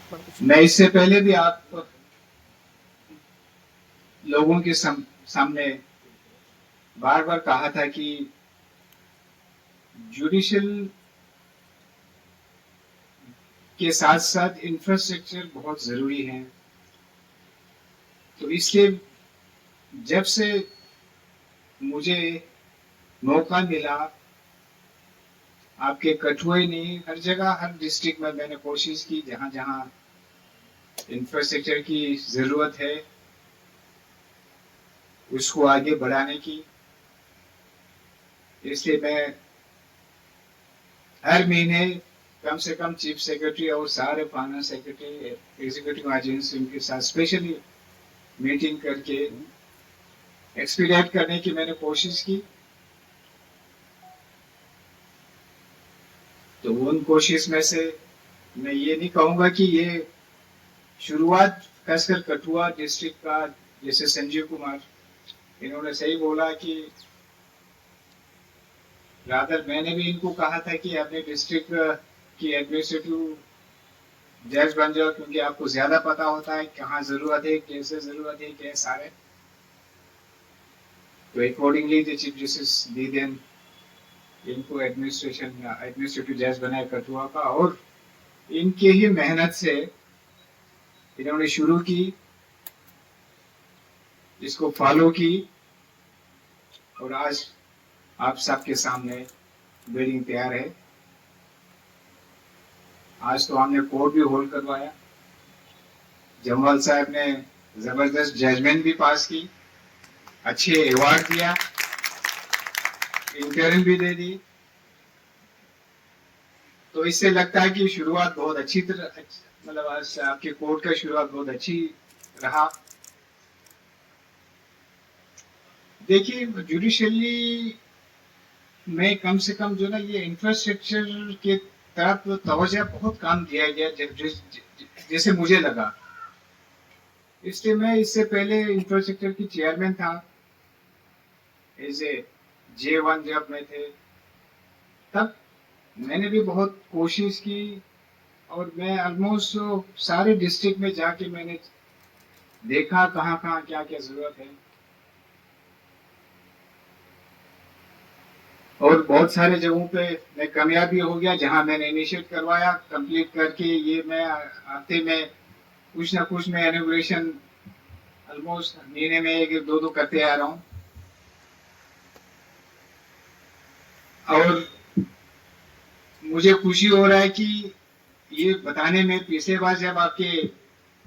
मैं इससे पहले भी आप लोगों के सामने बार बार कहा था कि जुडिशियल के साथ साथ इंफ्रास्ट्रक्चर बहुत जरूरी है। तो इसलिए जब से मुझे मौका मिला, आपके कठुए नहीं, हर जगह हर डिस्ट्रिक्ट में मैंने कोशिश की, जहां जहां इंफ्रास्ट्रक्चर की जरूरत है उसको आगे बढ़ाने की। इसलिए मैं हर महीने कम से कम चीफ सेक्रेटरी और सारे फाइनेंस सेक्रेटरी, एग्जीक्यूटिव एजेंसी के साथ स्पेशली मीटिंग करके एक्सपीडिएट करने की मैंने कोशिश की। तो उन कोशिश में से मैं ये नहीं कहूंगा कि ये शुरुआत खासकर कठुआ डिस्ट्रिक्ट का, जैसे संजीव कुमार इन्होंने सही बोला कि रादर मैंने भी इनको कहा था कि अपने डिस्ट्रिक्ट की एडमिनिस्ट्रेटिव जज बन जाओ, क्योंकि आपको ज्यादा पता होता है कहाँ जरूरत है, कैसे जरूरत है, क्या सारे। तो accordingly the chief justice the then इनको एडमिनिस्ट्रेटिव जज बनाया कठुआ का, और इनके ही मेहनत से इन्होंने शुरू की, इसको फॉलो की, और आज आप सबके सामने बिल्डिंग तैयार है। आज तो हमने कोर्ट भी होल्ड करवाया, जमवाल साहब ने जबरदस्त जजमेंट भी पास की, अच्छे अवार्ड दिया, इंटरव्यू भी दे दी। तो इससे लगता है कि शुरुआत बहुत अच्छी तरह, मतलब आज आपके कोर्ट का शुरुआत बहुत अच्छी रहा। देखिए जुडिशली में कम से कम जो ना ये इंफ्रास्ट्रक्चर के तरफ तवज्जो बहुत कम दिया गया, जैसे मुझे लगा। इसलिए मैं इससे पहले इंफ्रास्ट्रक्चर की चेयरमैन था, एज ए J1 जब मैं थे, तब मैंने भी बहुत कोशिश की, और मैं ऑलमोस्ट सारे डिस्ट्रिक्ट में जाके मैंने देखा कहाँ कहाँ क्या क्या जरूरत है, और बहुत सारे जगहों पे मैं कामयाब भी हो गया। जहां मैंने इनिशिएट करवाया, कंप्लीट करके ये मैं हफ्ते में कुछ ना कुछ मैं इनोग्रेशन ऑलमोस्ट महीने में एक दो दो करते आ रहा हूँ। और मुझे खुशी हो रहा है कि ये बताने में, पिछले बार जब आपके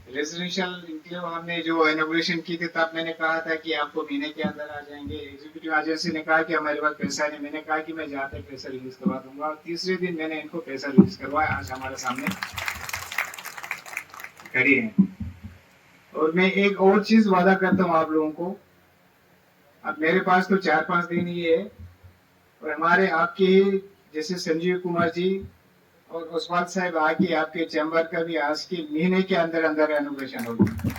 रेजिडेंशियल इंक्लेव हमने जो इनोग्रेशन की थी, तब मैंने कहा था कि आपको महीने के अंदर आ जाएंगे। एग्जीक्यूटिव एजेंसी ने कहा कि हमारे पास पैसा नहीं, मैंने कहा कि मैं जाते पैसा रिलीज करवा दूंगा, और तीसरे दिन मैंने इनको पैसा रिलीज करवाया, आज हमारे सामने खड़ी है। और मैं एक और चीज वादा करता हूँ आप लोगों को, अब मेरे पास तो 4-5 दिन ही है, और हमारे आपके जैसे संजीव कुमार जी और उस्मान साहब आके आपके चैम्बर का भी आज के महीने के अंदर अंदर इनोग्रेशन होगी।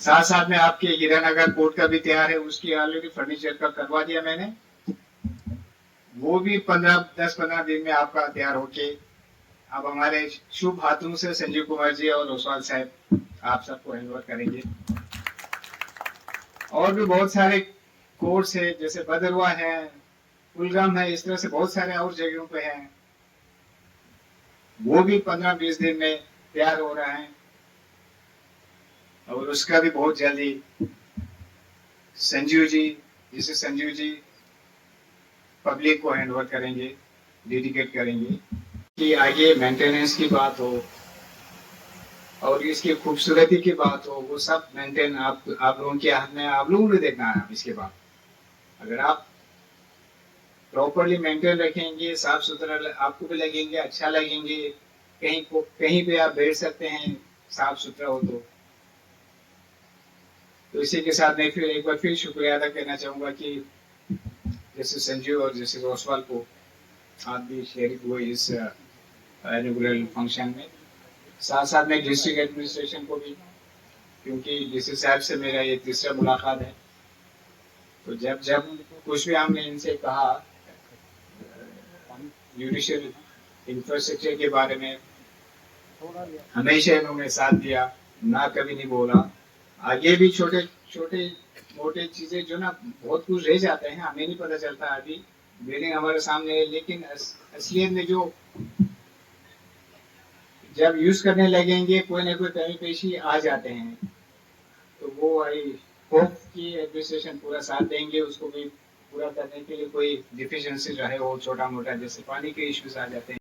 साथ साथ में आपके हीरानगर कोर्ट का भी तैयार है, उसकी ऑलरेडी फर्नीचर का करवा दिया मैंने, वो भी 10-15 दिन में आपका तैयार होके अब हमारे शुभ हाथों से संजीव कुमार जी और उस्मान साहब आप सबको हैंडओवर करेंगे। और भी बहुत सारे कोर्स है, जैसे बदरवा है, कुलगाम है, इस तरह से बहुत सारे और जगहों पे हैं, वो भी 15-20 दिन में तैयार हो रहा है, और उसका भी बहुत जल्दी संजीव जी, जिसे संजीव जी पब्लिक को हैंडओवर करेंगे, डेडिकेट करेंगे। कि आगे मेंटेनेंस की बात हो और इसकी खूबसूरती की बात हो, वो सब मेंटेन आप लोगों के हाथ में, आप लोगों ने देखना है। इसके बाद अगर आप प्रॉपरली मेंटेन रखेंगे, साफ सुथरा आपको भी लगेंगे, अच्छा लगेंगे, कहीं पे आप बैठ सकते हैं, साफ सुथरा हो तो इसी के साथ मैं फिर एक बार फिर शुक्रिया अदा करना चाहूंगा कि जैसे संजीव और जैसे ओसवाल को आप भी शरीक हुए इस इनॉग्रेशन फंक्शन में। साथ साथ में डिस्ट्रिक्ट एडमिनिस्ट्रेशन को भी, क्योंकि डीसी साहब से मेरा ये तीसरा मुलाकात है, तो जब जब कुछ भी हमने इनसे कहा जुडिशियल इंफ्रास्ट्रक्चर के बारे में हमेशा इन्होंने साथ दिया, ना कभी नहीं बोला। आगे भी छोटे छोटे मोटे चीजें जो ना बहुत कुछ रह जाते हैं, हमें नहीं पता चलता। अभी बिल्डिंग हमारे सामने है, लेकिन असलियत में जो जब यूज करने लगेंगे कोई ना कोई कमी पेशी आ जाते हैं, तो वो आई होप कि एडमिनिस्ट्रेशन पूरा साथ देंगे, उसको भी पूरा करने के लिए। कोई डिफिशियंसी रहे वो छोटा मोटा, जैसे पानी के इश्यूज आ जाते हैं।